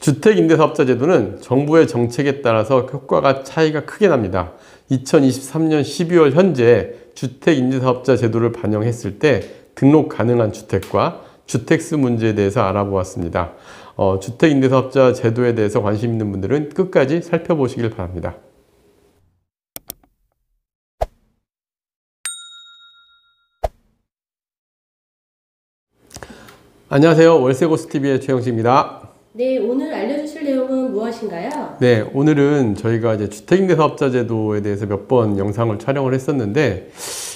주택임대사업자 제도는 정부의 정책에 따라서 효과가 차이가 크게 납니다. 2023년 12월 현재 주택임대사업자 제도를 반영했을 때 등록 가능한 주택과 주택수 문제에 대해서 알아보았습니다. 주택임대사업자 제도에 대해서 관심 있는 분들은 끝까지 살펴보시길 바랍니다. 안녕하세요. 월세고수TV의 최영식입니다. 네, 오늘 알려주실 내용은 무엇인가요? 네, 오늘은 저희가 이제 주택임대사업자 제도에 대해서 몇 번 영상을 촬영을 했었는데,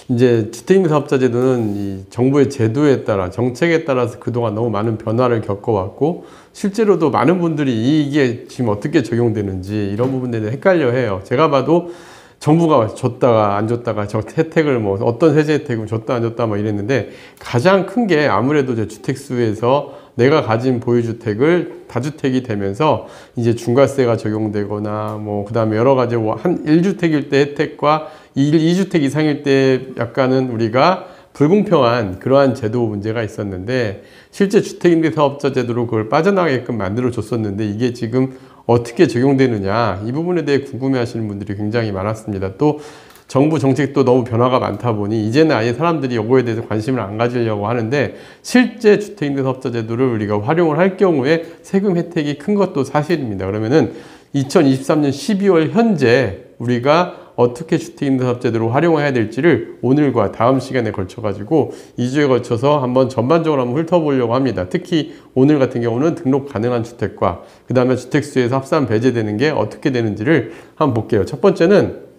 이제 주택임대사업자 제도는 이 정부의 제도에 따라, 정책에 따라서 그동안 너무 많은 변화를 겪어왔고, 실제로도 많은 분들이 이게 지금 어떻게 적용되는지 이런 부분에 대해 헷갈려 해요. 제가 봐도 정부가 줬다가 안 줬다가 저 혜택을 뭐 어떤 세제 혜택을 줬다 안 줬다 뭐 이랬는데, 가장 큰 게 아무래도 이제 주택수에서 내가 가진 보유주택을 다주택이 되면서 이제 중과세가 적용되거나 뭐 그다음에 여러 가지 한 1주택일 때 혜택과 2주택 이상일 때 약간은 우리가 불공평한 그러한 제도 문제가 있었는데, 실제 주택임대사업자 제도로 그걸 빠져나가게끔 만들어 줬었는데 이게 지금 어떻게 적용되느냐, 이 부분에 대해 궁금해 하시는 분들이 굉장히 많았습니다. 또 정부 정책도 너무 변화가 많다 보니 이제는 아예 사람들이 이거에 대해서 관심을 안 가지려고 하는데, 실제 주택임대사업자 제도를 우리가 활용을 할 경우에 세금 혜택이 큰 것도 사실입니다. 그러면은 2023년 12월 현재 우리가 어떻게 주택임대사업자 제도로 활용해야 될지를 오늘과 다음 시간에 걸쳐 가지고 2주에 걸쳐서 한번 전반적으로 한번 훑어보려고 합니다. 특히 오늘 같은 경우는 등록 가능한 주택과 그 다음에 주택수에서 합산 배제되는 게 어떻게 되는지를 한번 볼게요. 첫 번째는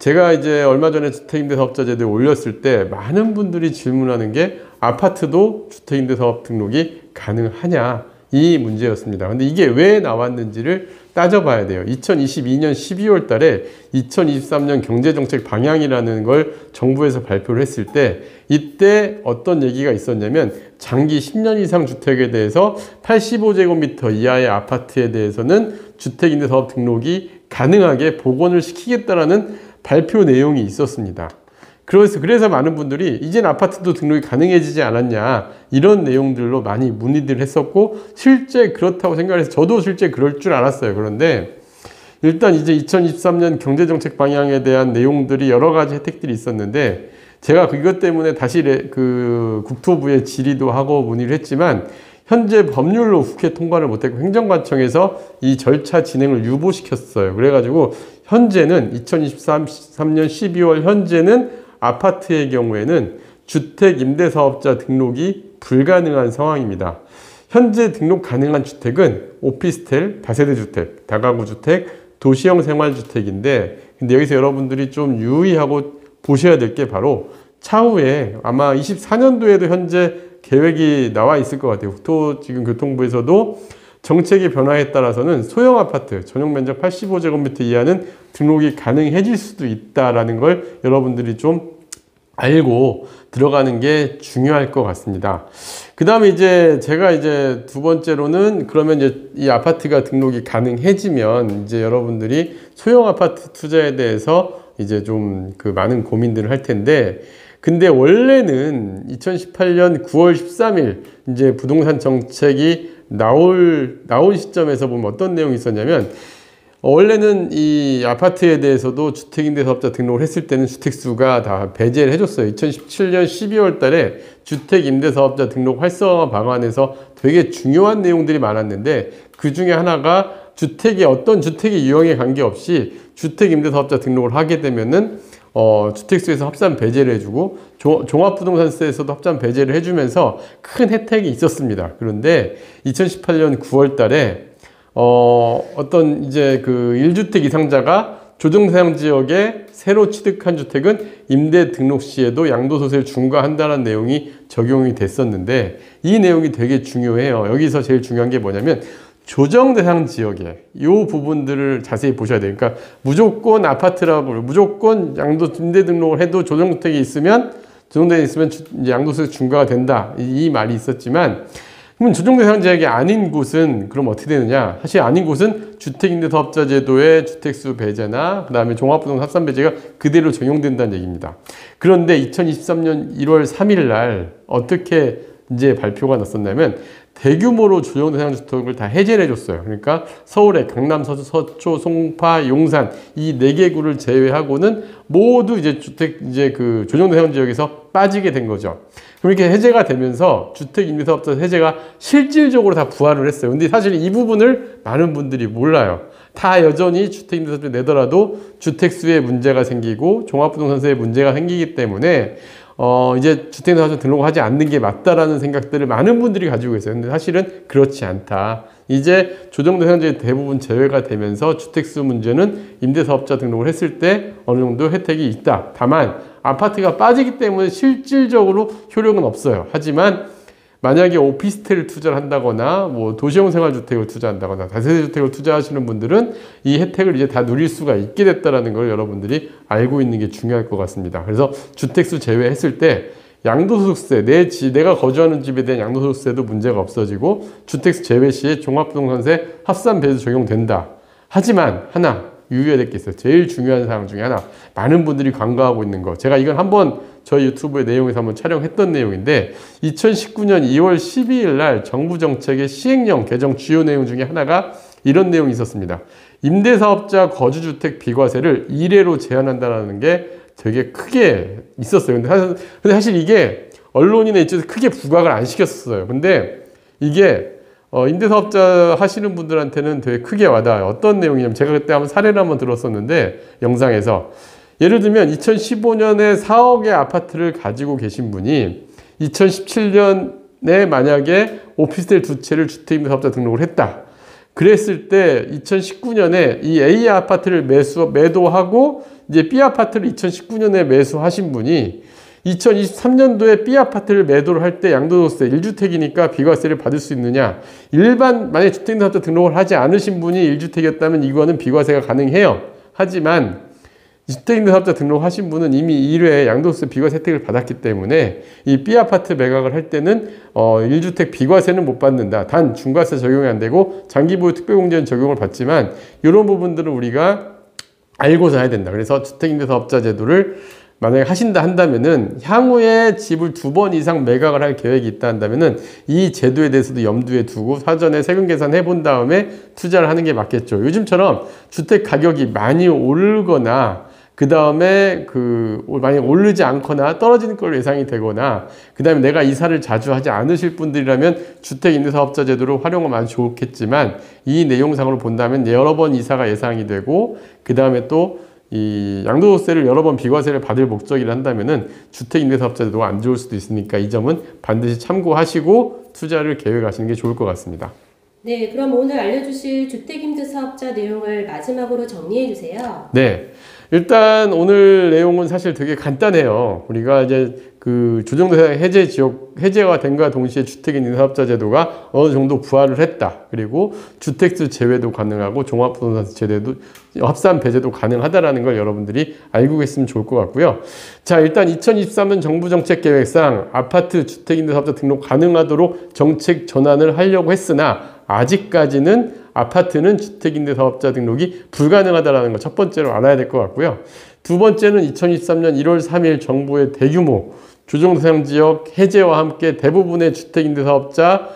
제가 이제 얼마 전에 주택임대사업자 제도에 올렸을 때 많은 분들이 질문하는 게 아파트도 주택임대사업 등록이 가능하냐, 이 문제였습니다. 근데 이게 왜 나왔는지를 따져봐야 돼요. 2022년 12월 달에 2023년 경제정책 방향이라는 걸 정부에서 발표를 했을 때, 이때 어떤 얘기가 있었냐면 장기 10년 이상 주택에 대해서 85제곱미터 이하의 아파트에 대해서는 주택임대사업 등록이 가능하게 복원을 시키겠다라는 발표 내용이 있었습니다. 그래서 많은 분들이 이젠 아파트도 등록이 가능해지지 않았냐, 이런 내용들로 많이 문의들 했었고, 실제 그렇다고 생각해서 저도 실제 그럴 줄 알았어요. 그런데 일단 이제 2023년 경제정책 방향에 대한 내용들이 여러 가지 혜택들이 있었는데, 제가 그것 때문에 다시 그 국토부에 질의도 하고 문의를 했지만 현재 법률로 국회 통과를 못했고 행정관청에서 이 절차 진행을 유보시켰어요. 그래가지고 현재는 2023년 12월 현재는 아파트의 경우에는 주택임대사업자 등록이 불가능한 상황입니다. 현재 등록 가능한 주택은 오피스텔, 다세대주택, 다가구주택, 도시형 생활주택인데, 근데 여기서 여러분들이 좀 유의하고 보셔야 될 게 바로 차후에 아마 24년도에도 현재 계획이 나와 있을 것 같아요. 지금 교통부에서도 정책의 변화에 따라서는 소형 아파트, 전용 면적 85제곱미터 이하는 등록이 가능해질 수도 있다라는 걸 여러분들이 좀 알고 들어가는 게 중요할 것 같습니다. 그 다음에 이제 제가 이제 두 번째로는, 그러면 이제 이 아파트가 등록이 가능해지면 이제 여러분들이 소형 아파트 투자에 대해서 이제 좀 그 많은 고민들을 할 텐데, 근데 원래는 2018년 9월 13일 이제 부동산 정책이 나올 시점에서 보면 어떤 내용이 있었냐면, 원래는 이 아파트에 대해서도 주택임대사업자 등록을 했을 때는 주택수가 다 배제를 해줬어요. 2017년 12월 달에 주택임대사업자 등록 활성화 방안에서 되게 중요한 내용들이 많았는데, 그 중에 하나가 어떤 주택의 유형에 관계없이 주택임대사업자 등록을 하게 되면은 주택수에서 합산 배제를 해주고 종합부동산세에서도 합산 배제를 해주면서 큰 혜택이 있었습니다. 그런데 2018년 9월 달에 어떤 이제 그 1주택 이상자가 조정사용 지역에 새로 취득한 주택은 임대 등록 시에도 양도소득세를 중과한다는 내용이 적용이 됐었는데, 이 내용이 되게 중요해요. 여기서 제일 중요한 게 뭐냐면 조정 대상 지역에 이 부분들을 자세히 보셔야 돼요. 그러니까 무조건 아파트라고 무조건 임대 등록을 해도 조정주택이 있으면 양도소득 중과가 된다, 이 말이 있었지만, 그러면 조정대상 지역이 아닌 곳은 그럼 어떻게 되느냐? 사실 아닌 곳은 주택임대사업자 제도의 주택수 배제나 그 다음에 종합부동산 합산 배제가 그대로 적용된다는 얘기입니다. 그런데 2023년 1월 3일 날 어떻게 이제 발표가 났었냐면, 대규모로 조정 대상 주택을 다 해제를 해줬어요. 그러니까 서울의 강남, 서초, 송파, 용산 이 4개 구를 제외하고는 모두 이제 주택 이제 그 조정 대상 지역에서 빠지게 된 거죠. 그렇게 해제가 되면서 주택임대사업자 해제가 실질적으로 다 부활을 했어요. 근데 사실 이 부분을 많은 분들이 몰라요. 다 여전히 주택임대사업자 내더라도 주택수에 문제가 생기고 종합부동산세에 문제가 생기기 때문에 이제 주택임대사업자 등록하지 않는 게 맞다라는 생각들을 많은 분들이 가지고 계세요. 근데 사실은 그렇지 않다. 이제 조정대상자의 대부분 제외가 되면서 주택수 문제는 임대사업자 등록을 했을 때 어느 정도 혜택이 있다. 다만 아파트가 빠지기 때문에 실질적으로 효력은 없어요. 하지만 만약에 오피스텔을 투자를 한다거나 뭐 도시형 생활주택을 투자한다거나 다세대 주택을 투자하시는 분들은 이 혜택을 이제 다 누릴 수가 있게 됐다라는 걸 여러분들이 알고 있는 게 중요할 것 같습니다. 그래서 주택수 제외했을 때 양도소득세, 내가 거주하는 집에 대한 양도소득세도 문제가 없어지고 주택수 제외 시에 종합부동산세 합산배수 적용된다. 하지만 하나 유의해야 될 게 있어요. 제일 중요한 사항 중에 하나, 많은 분들이 간과하고 있는 거. 제가 이건 한번 저희 유튜브의 내용에서 한번 촬영했던 내용인데 2019년 2월 12일 날 정부 정책의 시행령 개정 주요 내용 중에 하나가 이런 내용이 있었습니다. 임대사업자 거주주택 비과세를 1회로 제한한다는 게 되게 크게 있었어요. 근데 사실 이게 언론이나 이쪽에서 크게 부각을 안 시켰었어요. 근데 이게 임대사업자 하시는 분들한테는 되게 크게 와닿아요. 어떤 내용이냐면 제가 그때 한번 사례를 한번 들었었는데 영상에서 예를 들면 2015년에 4억의 아파트를 가지고 계신 분이 2017년에 만약에 오피스텔 2채를 주택임대사업자 등록을 했다. 그랬을 때 2019년에 이 A 아파트를 매도하고 이제 B 아파트를 2019년에 매수하신 분이 2023년도에 B 아파트를 매도를 할 때 양도소득세 1주택이니까 비과세를 받을 수 있느냐? 만약에 주택임대사업자 등록을 하지 않으신 분이 1주택이었다면 이거는 비과세가 가능해요. 하지만 주택임대사업자 등록하신 분은 이미 1회 양도소득세 비과세 혜택을 받았기 때문에 이 B 아파트 매각을 할 때는 1주택 비과세는 못 받는다. 단 중과세 적용이 안 되고 장기보유 특별공제는 적용을 받지만 이런 부분들은 우리가 알고서 해야 된다. 그래서 주택임대사업자 제도를 만약에 하신다 한다면은 향후에 집을 2번 이상 매각을 할 계획이 있다 한다면은 이 제도에 대해서도 염두에 두고 사전에 세금 계산해 본 다음에 투자를 하는 게 맞겠죠. 요즘처럼 주택 가격이 많이 오르거나 그 다음에 만약 오르지 않거나 떨어지는 걸로 예상이 되거나 그 다음에 내가 이사를 자주 하지 않으실 분들이라면 주택임대사업자 제도를 활용하면 아주 좋겠지만 이 내용상으로 본다면 여러 번 이사가 예상이 되고 그 다음에 또 이 양도소득세를 여러 번 비과세를 받을 목적이라 한다면은 주택임대사업자 제도가 안 좋을 수도 있으니까 이 점은 반드시 참고하시고 투자를 계획하시는 게 좋을 것 같습니다. 네, 그럼 오늘 알려주실 주택임대사업자 내용을 마지막으로 정리해 주세요. 네. 일단 오늘 내용은 사실 되게 간단해요. 우리가 이제 그 조정대상 해제가 된과 동시에 주택임대사업자 제도가 어느 정도 부활을 했다. 그리고 주택수 제외도 가능하고 종합부동산 제도도 합산 배제도 가능하다라는 걸 여러분들이 알고 계시면 좋을 것 같고요. 자, 일단 2023년 정부 정책 계획상 아파트 주택임대사업자 등록 가능하도록 정책 전환을 하려고 했으나 아직까지는 아파트는 주택임대사업자 등록이 불가능하다는 거 첫 번째로 알아야 될 것 같고요. 두 번째는 2023년 1월 3일 정부의 대규모 조정대상 지역 해제와 함께 대부분의 주택임대사업자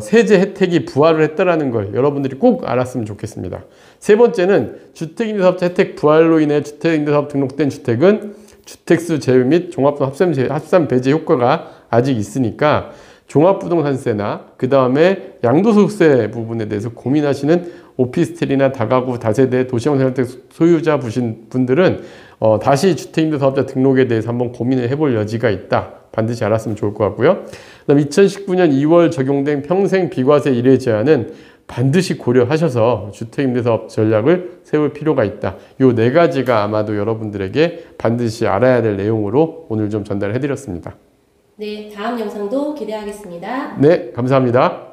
세제 혜택이 부활을 했다는 걸 여러분들이 꼭 알았으면 좋겠습니다. 세 번째는 주택임대사업자 혜택 부활로 인해 주택임대사업 등록된 주택은 주택수 제외 및 종합부동산 합산 배제 효과가 아직 있으니까 종합부동산세나 그 다음에 양도소득세 부분에 대해서 고민하시는 오피스텔이나 다가구, 다세대, 도시형 생활주택 소유자 분들은 다시 주택임대사업자 등록에 대해서 한번 고민을 해볼 여지가 있다. 반드시 알았으면 좋을 것 같고요. 그다음 2019년 2월 적용된 평생 비과세 1회 제한은 반드시 고려하셔서 주택임대사업 전략을 세울 필요가 있다. 요 4가지가 아마도 여러분들에게 반드시 알아야 될 내용으로 오늘 좀 전달해 드렸습니다. 네, 다음 영상도 기대하겠습니다. 네, 감사합니다.